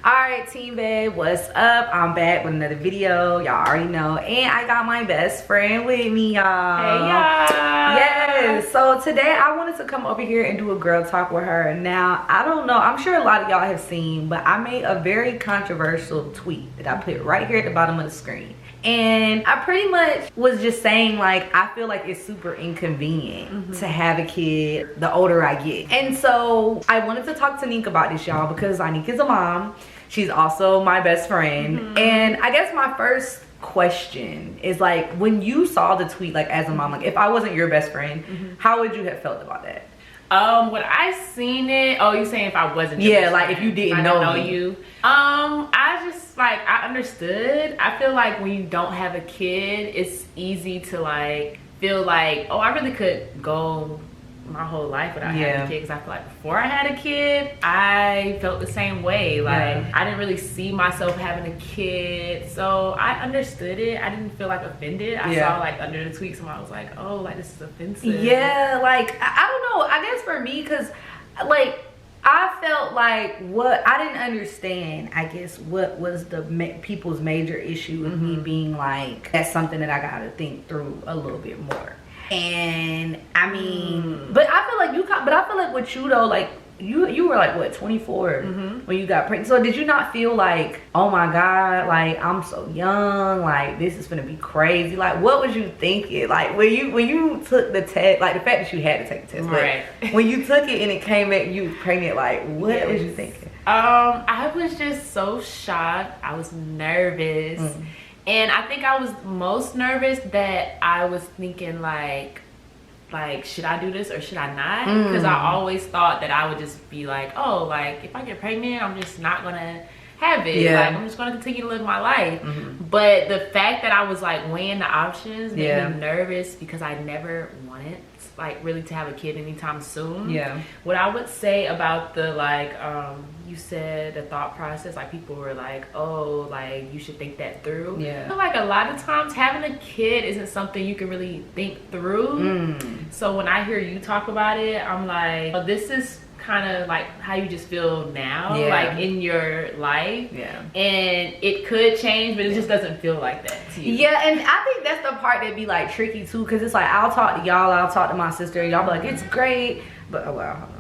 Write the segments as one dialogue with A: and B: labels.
A: Alright, team babe, what's up? I'm back with another video. Y'all already know. And I got my best friend with me, y'all.
B: Hey, y'all.
A: Yes. So today I wanted to come over here and do a girl talk with her. Now, I don't know. I'm sure a lot of y'all have seen, but I made a very controversial tweet that I put right here at the bottom of the screen. And I pretty much was just saying, like, I feel like it's super inconvenient to have a kid the older I get. And so I wanted to talk to Nick about this, y'all, because Zonnique is a mom. She's also my best friend. And I guess my first question is, like, when you saw the tweet, like, as a mom, like, if I wasn't your best friend, how would you have felt about that?
B: When I seen it, oh, you saying if I wasn't your best
A: like
B: friend,
A: if you didn't
B: I
A: know
B: you. I just, like, I understood. I feel like when you don't have a kid, it's easy to, like, feel like, oh, I really could go my whole life without having a kid, because I feel like before I had a kid I felt the same way. Like I didn't really see myself having a kid, so I understood it. I didn't feel like offended. I saw, like, under the tweet someone was like, oh, like, this is offensive.
A: Like I don't know, I guess for me, because like I felt like what I didn't understand, I guess, what was the people's major issue with me being like, that's something that I gotta think through a little bit more. And I mean, but I feel like I feel like with you though, like you were like what, 24 when you got pregnant. So did you not feel like, oh my god, like I'm so young, like this is gonna be crazy? Like what was you thinking, like when you took the test, like the fact that you had to take the test,
B: right?
A: But when you took it and it came at you pregnant, like what was you thinking?
B: I was just so shocked. I was nervous. And I think I was most nervous that I was thinking like should I do this or should I not? Because I always thought that I would just be like, oh, like if I get pregnant, I'm just not gonna have it. Like I'm just gonna continue to live my life. But the fact that I was like weighing the options made me nervous, because I never wanted like really to have a kid anytime soon. What I would say about the like you said the thought process, like people were like, oh, like you should think that through. I feel like a lot of times having a kid isn't something you can really think through. So when I hear you talk about it, I'm like, oh, this is kind of like how you just feel now, like in your life. And it could change, but it just doesn't feel like that to you.
A: And I think that's the part that be like tricky too, because it's like I'll talk to y'all, I'll talk to my sister, y'all be like, it's great, but oh well, hold on.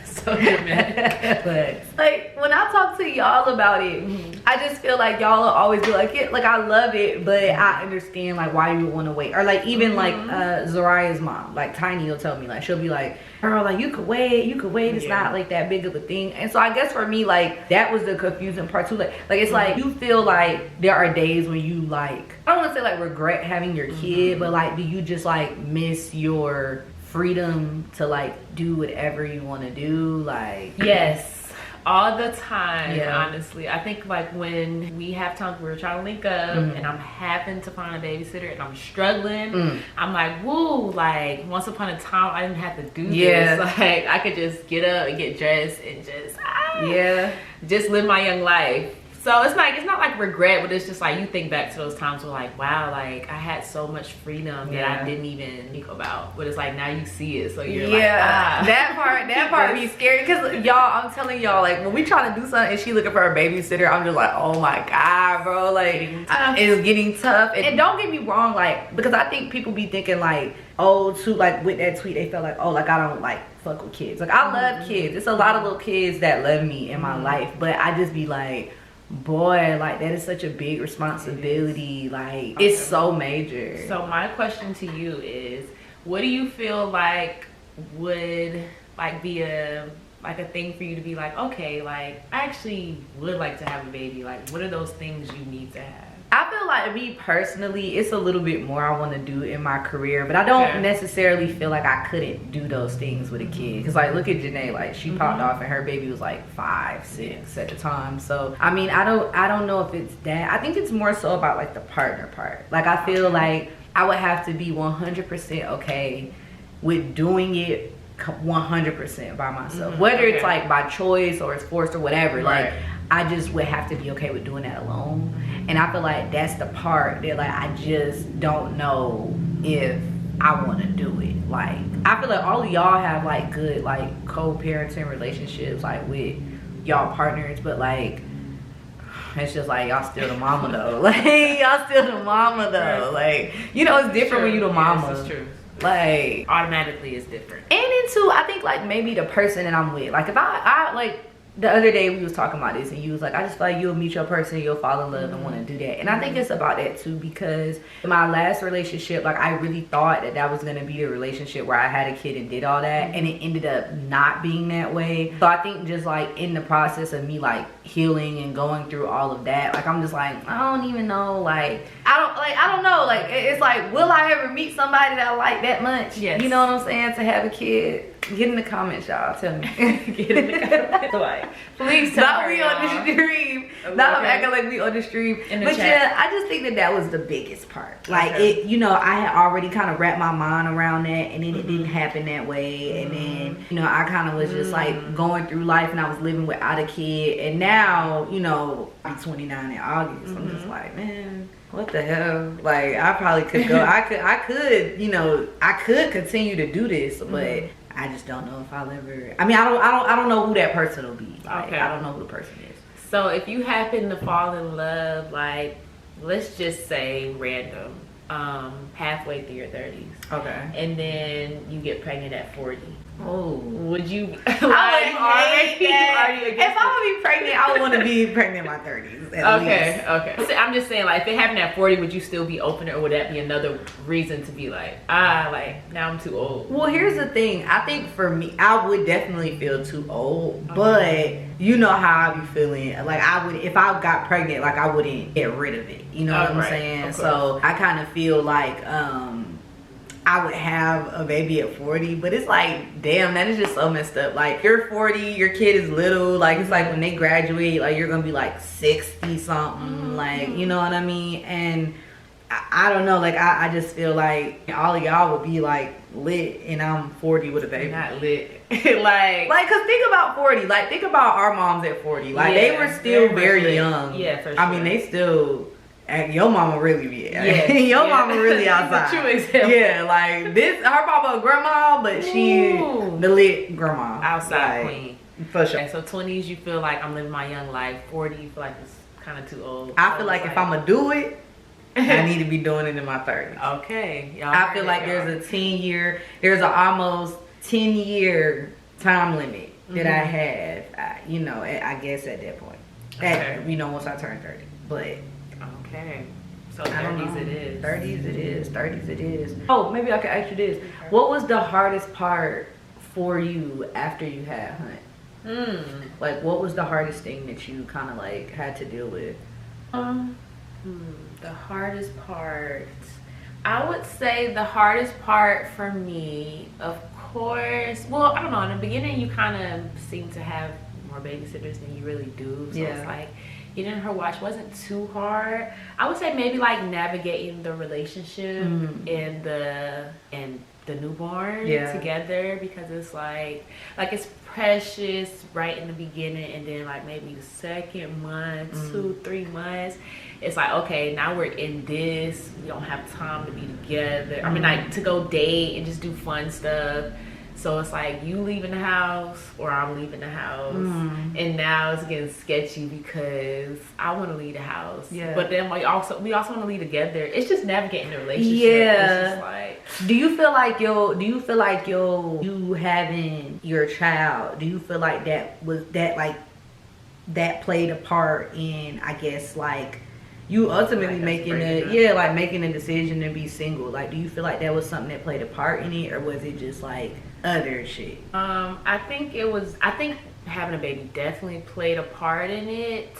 B: So dramatic.
A: But like when I talk to y'all about it, I just feel like y'all will always be like, yeah, like I love it, but I understand like why you would want to wait. Or like even like Zariah's mom, like Tiny, will tell me, like she'll be like, girl, like you could wait, it's not like that big of a thing. And so I guess for me, like that was the confusing part too. Like it's like you feel like there are days when you like, I don't want to say like regret having your kid, but like do you just like miss your freedom to like do whatever you want to do? Like
B: yes, all the time. Honestly, I think like when we have times we're trying to link up and I'm having to find a babysitter and I'm struggling, I'm like, woo, like once upon a time I didn't have to do this. Like I could just get up and get dressed and just live my young life. So it's like, it's not like regret, but it's just like you think back to those times where like, wow, like I had so much freedom that I didn't even think about. But it's like now you see it, so you're like, ah.
A: That part be scary, because y'all, I'm telling y'all, like when we trying to do something and she looking for a babysitter, I'm just like, oh my god, bro, like it's getting tough. And don't get me wrong, like, because I think people be thinking like, oh, too, like with that tweet they felt like, oh, like I don't like fuck with kids. Like I love kids. It's a lot of little kids that love me in my life, but I just be like, boy, like that is such a big responsibility. Like it's so major.
B: So my question to you is, what do you feel like would like be a thing for you to be like, okay, like I actually would like to have a baby? Like what are those things you need to have?
A: I feel like me personally, it's a little bit more I want to do in my career, but I don't necessarily feel like I couldn't do those things with a kid. Because like look at Janae, like she popped off and her baby was like 5, 6 at the time. So I mean, I don't know if it's that. I think it's more so about like the partner part. Like I feel like I would have to be 100% okay with doing it 100% by myself, whether it's like by choice or it's forced or whatever. Like I just would have to be okay with doing that alone. And I feel like that's the part that like I just don't know if I want to do it. Like I feel like all of y'all have like good like co-parenting relationships like with y'all partners, but like it's just like y'all still the mama though. Like y'all still the mama though. Like you know it's different when you the mama.
B: Yes, it's true.
A: Like
B: Automatically it's different.
A: And then too, I think like maybe the person that I'm with, like if I like the other day we was talking about this and you was like, I just feel like you'll meet your person, you'll fall in love and want to do that. And I think it's about that too, because in my last relationship, like I really thought that was going to be the relationship where I had a kid and did all that, and it ended up not being that way. So I think just like in the process of me like healing and going through all of that, like I'm just like, I don't even know, like I don't know, like it's like, will I ever meet somebody that I like that much?
B: Yes.
A: You know what I'm saying? To have a kid. Get in the comments, y'all. Tell me.
B: Get in the comments. Like, please tell
A: Not
B: her,
A: we on the stream. Not I'm acting like we on the stream. But chat. Yeah, I just think that was the biggest part. Like it, you know, I had already kind of wrapped my mind around that, and then it didn't happen that way. And then, you know, I kind of was just like going through life, and I was living without a kid. And now, you know, I'm 29 in August. I'm just like, man, what the hell? Like I probably could go. I could, you know, I could continue to do this, but I just don't know if I'll ever. I mean, I don't know who that person will be. Like,
B: okay.
A: I don't know who the person is.
B: So if you happen to fall in love, like let's just say random, halfway through your 30s.
A: Okay.
B: And then you get pregnant at 40.
A: Oh,
B: would you?
A: If I would be pregnant, I would want to be pregnant in my 30s.
B: Okay. So I'm just saying, like, if it happened at 40, would you still be open, or would that be another reason to be like, like now I'm too old?
A: Well, here's the thing. I think for me, I would definitely feel too old, but you know how I be feeling. Like I would, if I got pregnant, like I wouldn't get rid of it. You know what I'm saying? So I kind of feel like I would have a baby at 40, but it's like, damn, that is just so messed up. Like you're 40, your kid is little, like it's like when they graduate, like you're gonna be like 60 something, like, you know what I mean? And I don't know, like I just feel like all of y'all would be like lit, and I'm 40 with a baby.
B: Not lit.
A: like cause think about 40, like think about our moms at 40, like they were still very young.
B: Yeah, for sure.
A: I mean, they still. And your mama really be your mama really outside.
B: True example.
A: Yeah, like this, her mama a grandma, but she the lit grandma.
B: Outside queen.
A: For sure.
B: Okay, so 20s you feel like I'm living my young life. 40 you feel like it's kind of too old.
A: I feel like if I'ma do it, I need to be doing it in my 30s.
B: Okay.
A: I feel like there's an almost 10-year time limit that I have. You know, I guess at that point. Okay. You know, once I turn 30. But
B: okay. So 30s it is.
A: 30s it is. 30s it is. Oh, maybe I could ask you this. Okay. What was the hardest part for you after you had Hunt? Like, what was the hardest thing that you kind of like had to deal with?
B: The hardest part, I would say the hardest part for me, of course, well, I don't know, in the beginning you kind of seem to have more babysitters than you really do, so it's like getting her watch wasn't too hard. I would say maybe like navigating the relationship and the newborn together, because it's like it's precious right in the beginning, and then like maybe the second month, 2-3 months, it's like, okay, now we're in this, we don't have time to be together. I mean, like to go date and just do fun stuff. So it's like you leaving the house or I'm leaving the house, and now it's getting sketchy because I want to leave the house, but then we also want to leave together. It's just navigating the relationship. It's just like,
A: do you feel like you having your child? Do you feel like that played a part in, I guess, like you ultimately making a decision to be single? Like, do you feel like that was something that played a part in it, or was it just like other shit?
B: I think having a baby definitely played a part in it.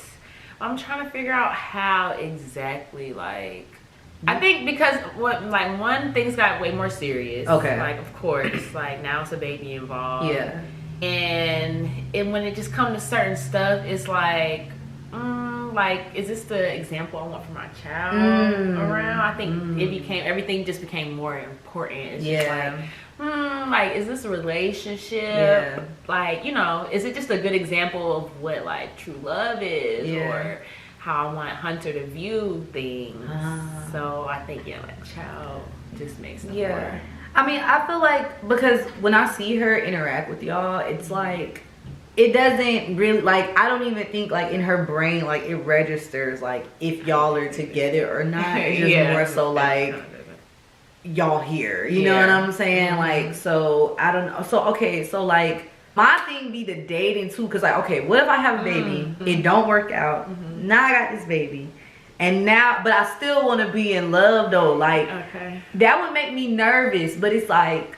B: I'm trying to figure out how exactly, like, I think because one thing's got way more serious. Okay. Like, of course, like now it's a baby involved. Yeah. And when it just comes to certain stuff, it's like like, is this the example I want for my child around? I think everything just became more important. It's just like, is this a relationship?
A: Yeah.
B: Like, you know, is it just a good example of what like true love is, or how I want Hunter to view things? So I think like child just makes it more.
A: I mean, I feel like, because when I see her interact with y'all, it's like, it doesn't really, like, I don't even think, like, in her brain, like, it registers, like, if y'all are together or not. It's just more so, like, y'all here. You know what I'm saying? Like, so, I don't know. So, okay, so, like, my thing be the dating, too. Because, like, okay, what if I have a baby? It don't work out. Now I got this baby. And now, but I still want to be in love, though. Like, that would make me nervous. But it's like,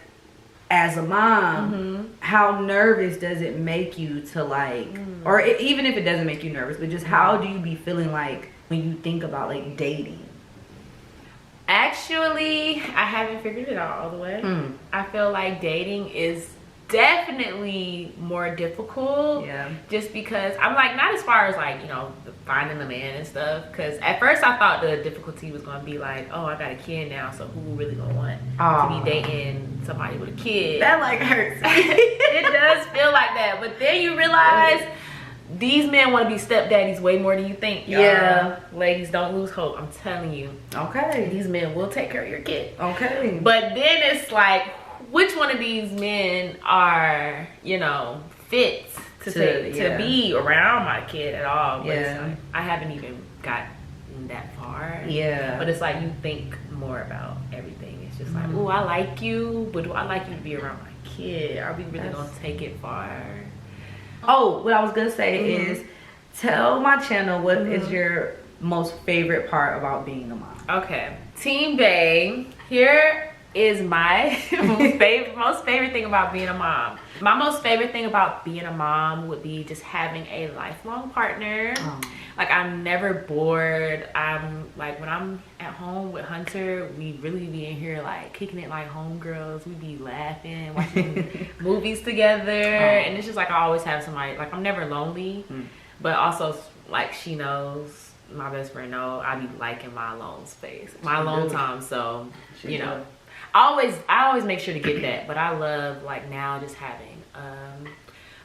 A: as a mom, how nervous does it make you to, like, or even if it doesn't make you nervous, but just how do you be feeling like when you think about, like, dating?
B: Actually, I haven't figured it out all the way. I feel like dating is definitely more difficult, just because I'm like, not as far as like, you know, finding the man and stuff, because at first I thought the difficulty was gonna be like, oh, I got a kid now, so who really gonna want to be dating somebody with a kid?
A: That like hurts.
B: It does feel like that, but then you realize these men want to be stepdaddies way more than you think, y'all. Ladies, don't lose hope. I'm telling you. These men will take care of your kid. But then it's like, which one of these men are, you know, fit to be around my kid at all? But it's like, I haven't even gotten that far. But it's like, you think more about everything. It's just like, oh, I like you, but do I like you to be around my kid? Are we really gonna take it far?
A: Oh, what I was gonna say is, tell my channel what is your most favorite part about being a mom.
B: Okay, Team Bae, here is my most favorite thing about being a mom. My most favorite thing about being a mom would be just having a lifelong partner. Like, I'm never bored. I'm like, when I'm at home with Hunter, we really be in here like kicking it like homegirls. We be laughing, watching movies together, and it's just like, I always have somebody. Like, I'm never lonely, but also like, she knows, my best friend know, I be liking my alone space, my alone time. So you know, I always make sure to get that. But I love, like, now just having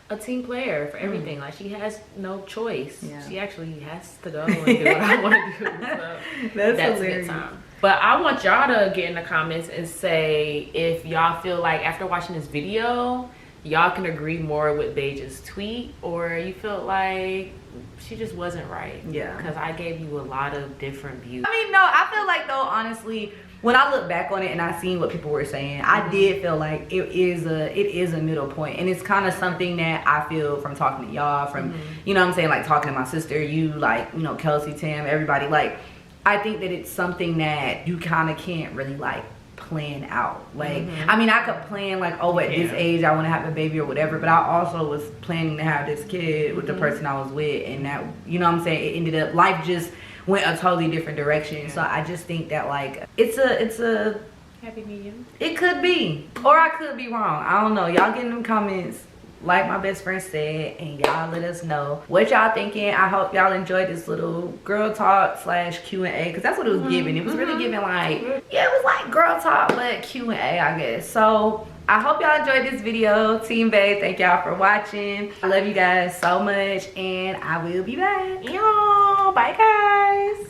B: a team player for everything. Like, she has no choice. She actually has to go and do what I want to do. So that's a good time. But I want y'all to get in the comments and say if y'all feel like after watching this video, y'all can agree more with Beija's tweet, or you feel like she just wasn't right. Because I gave you a lot of different views.
A: I mean, no, I feel like, though, honestly, when I look back on it and I seen what people were saying, I did feel like it is a middle point. And it's kind of something that I feel from talking to y'all, from, you know what I'm saying, like talking to my sister, you, like, you know, Kelsey, Tam, everybody. Like, I think that it's something that you kind of can't really, like, plan out. Like, I mean, I could plan, like, oh, at this age I want to have a baby or whatever, but I also was planning to have this kid with the person I was with, and that, you know what I'm saying, it ended up, life just went a totally different direction. So I just think that, like, it's a
B: happy medium.
A: It could be, or I could be wrong. I don't know. Y'all get in them comments, like my best friend said, and y'all let us know what y'all thinking. I hope y'all enjoyed this little girl talk / Q&A, because that's what it was giving. It was really giving, like, yeah, it was like girl talk, but Q&A, I guess. So I hope y'all enjoyed this video. Team Bae, thank y'all for watching. I love you guys so much, and I will be back.
B: Yo, bye guys.